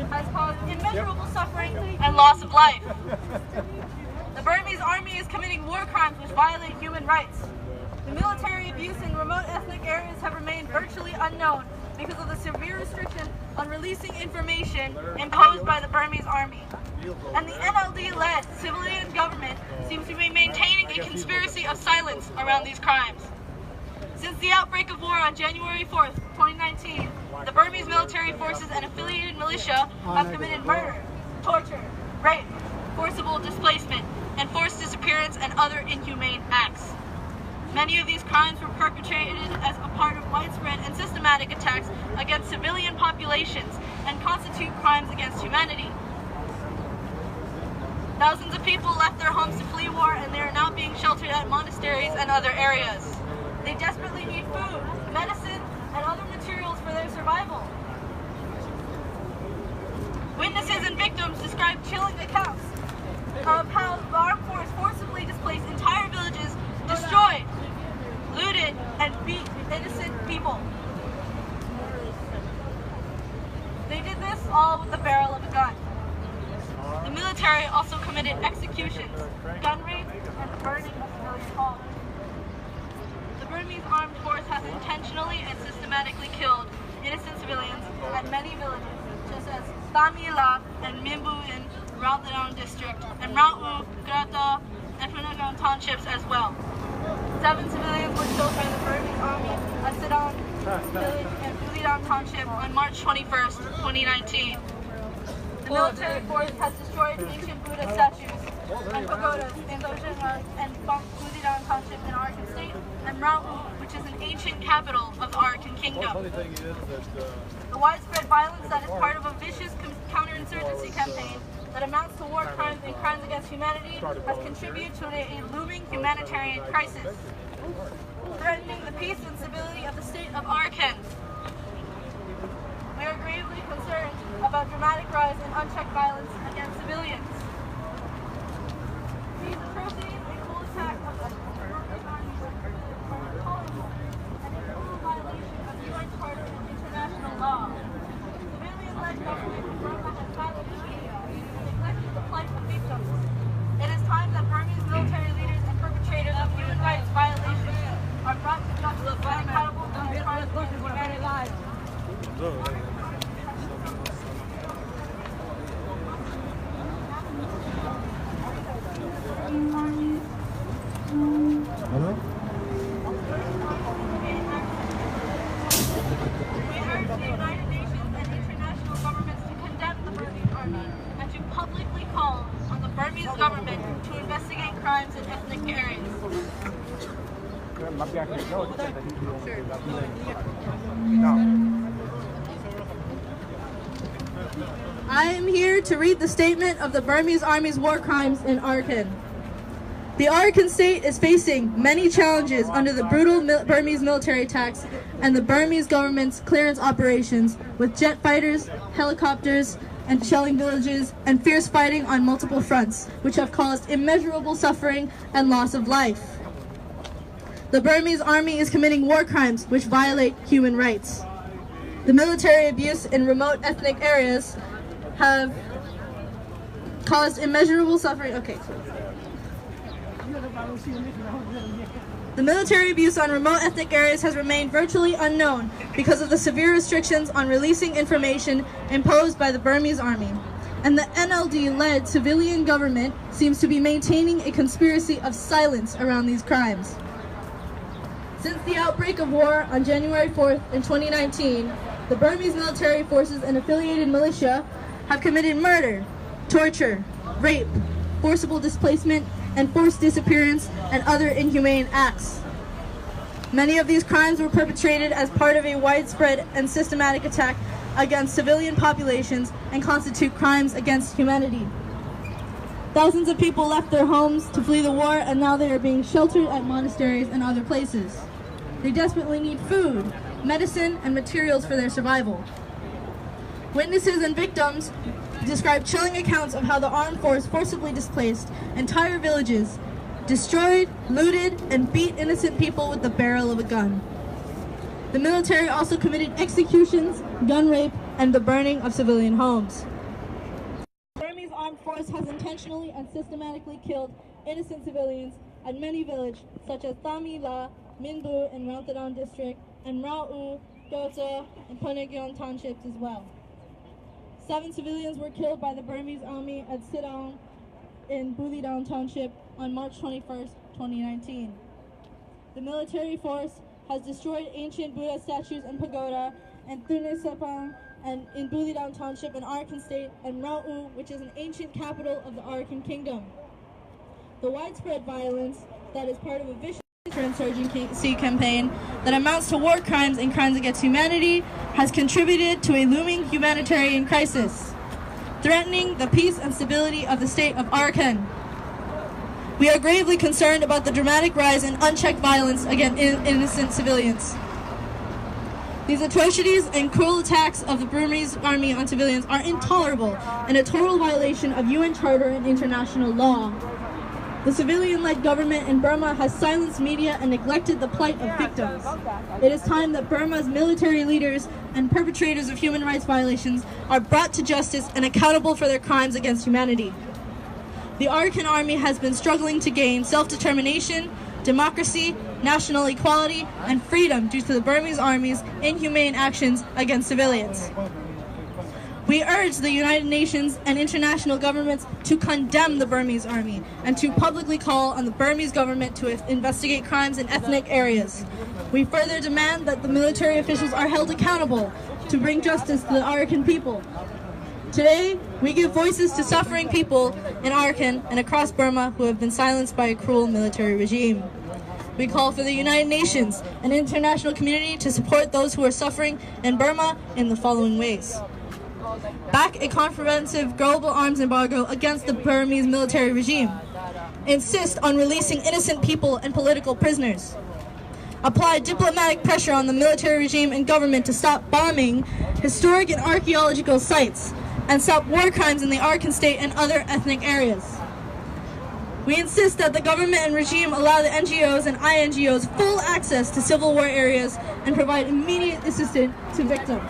has caused immeasurable suffering and loss of life. The Burmese army is committing war crimes which violate human rights. The military abuse in remote ethnic areas have remained virtually unknown because of the severe restriction on releasing information imposed by the Burmese army. And the NLD-led civilian government seems to be maintaining a conspiracy of silence around these crimes. Since the outbreak of war on January 4th, 2019, the Burmese military forces and affiliated militia have committed murder, torture, rape, forcible displacement, and forced disappearance and other inhumane acts. Many of these crimes were perpetrated as a part of widespread and systematic attacks against civilian populations and constitute crimes against humanity. Thousands of people left their homes to flee war, and they are now being sheltered at monasteries and other areas. They desperately need food, medicine, and other materials for their survival. Witnesses and victims describe chilling accounts of how the armed force forcibly displaced entire villages, destroyed, looted, and beat innocent people. They did this all with the barrel of a gun. The military also committed executions, gun rape, and burning of civilian homes. The Burmese armed force has intentionally and systematically killed innocent civilians at many villages, such as Tamila and Mimbu in Rauthadown district, and Rau'u, Grata, and Punagon townships as well. 7 civilians were killed by the Burmese army at Sidon village and Pulidan township on March 21st, 2019. The military force has destroyed ancient Buddha statues and pagodas in Dojana and Pulidan township in Arakan state, and Rau'u, which is an ancient capital of the Arakan kingdom. The widespread violence that is part of a vicious counterinsurgency campaign that amounts to war crimes and crimes against humanity has contributed to a looming humanitarian crisis, threatening the peace and stability of the state of Arakan. We are gravely concerned about dramatic rise in unchecked violence against civilians. These atrocities and cold attacks of the Burmese army are intolerable and a total violation of UN Charter and international law. Civilian-led government in Burma has silenced the media and neglected the plight of victims. It is time that Burmese military leaders and perpetrators of human rights violations are brought to justice and accountable for their crimes against humanity. Government to investigate crimes in ethnic areas. I am here to read the statement of the Burmese Army's war crimes in Arakan. The Arakan state is facing many challenges under the brutal Burmese military attacks and the Burmese government's clearance operations with jet fighters, helicopters, and shelling villages, and fierce fighting on multiple fronts, which have caused immeasurable suffering and loss of life. The Burmese army is committing war crimes which violate human rights. The military abuse in remote ethnic areas have caused immeasurable suffering. The military abuse on remote ethnic areas has remained virtually unknown because of the severe restrictions on releasing information imposed by the Burmese army. And the NLD-led civilian government seems to be maintaining a conspiracy of silence around these crimes. Since the outbreak of war on January 4th in 2019, the Burmese military forces and affiliated militia have committed murder, torture, rape, forcible displacement, and forced disappearance and other inhumane acts. Many of these crimes were perpetrated as part of a widespread and systematic attack against civilian populations and constitute crimes against humanity. Thousands of people left their homes to flee the war, and now they are being sheltered at monasteries and other places. They desperately need food, medicine, and materials for their survival. Witnesses and victims describe chilling accounts of how the armed force forcibly displaced entire villages, destroyed, looted, and beat innocent people with the barrel of a gun. The military also committed executions, gun rape, and the burning of civilian homes. The Burmese armed force has intentionally and systematically killed innocent civilians at many villages, such as Thami La, Minbu in Rangtadang district, and Rao-U, Gota, and Ponegyon townships as well. 7 civilians were killed by the Burmese army at Sidong in Bulidong township on March 21st, 2019. The military force has destroyed ancient Buddha statues and pagoda and Thunisapang and in Bulidong township in Arakan state, and Rao-U, which is an ancient capital of the Arakan kingdom. The widespread violence that is part of a vicious insurgency campaign that amounts to war crimes and crimes against humanity has contributed to a looming humanitarian crisis, threatening the peace and stability of the state of Arakan. We are gravely concerned about the dramatic rise in unchecked violence against innocent civilians. These atrocities and cruel attacks of the Burmese army on civilians are intolerable and a total violation of UN Charter and international law. The civilian-led government in Burma has silenced media and neglected the plight of victims. It is time that Burma's military leaders and perpetrators of human rights violations are brought to justice and accountable for their crimes against humanity. The Arakan army has been struggling to gain self-determination, democracy, national equality, and freedom due to the Burmese army's inhumane actions against civilians. We urge the United Nations and international governments to condemn the Burmese army and to publicly call on the Burmese government to investigate crimes in ethnic areas. We further demand that the military officials are held accountable to bring justice to the Arakan people. Today, we give voices to suffering people in Arakan and across Burma who have been silenced by a cruel military regime. We call for the United Nations and international community to support those who are suffering in Burma in the following ways. Back a comprehensive global arms embargo against the Burmese military regime. Insist on releasing innocent people and political prisoners. Apply diplomatic pressure on the military regime and government to stop bombing historic and archaeological sites and stop war crimes in the Arakan state and other ethnic areas. We insist that the government and regime allow the NGOs and INGOs full access to civil war areas and provide immediate assistance to victims.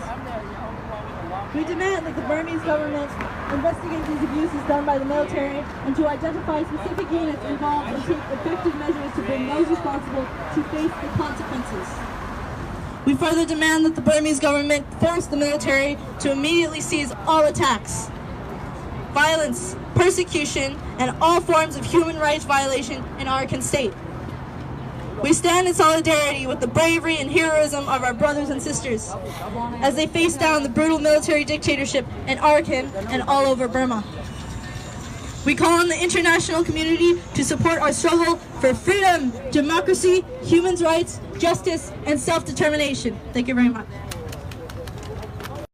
We demand that the Burmese government investigate these abuses done by the military and to identify specific units involved and take effective measures to bring those responsible to face the consequences. We further demand that the Burmese government force the military to immediately cease all attacks, violence, persecution, and all forms of human rights violation in Arakan state. We stand in solidarity with the bravery and heroism of our brothers and sisters as they face down the brutal military dictatorship in Arakan and all over Burma. We call on the international community to support our struggle for freedom, democracy, human rights, justice, and self-determination. Thank you very much.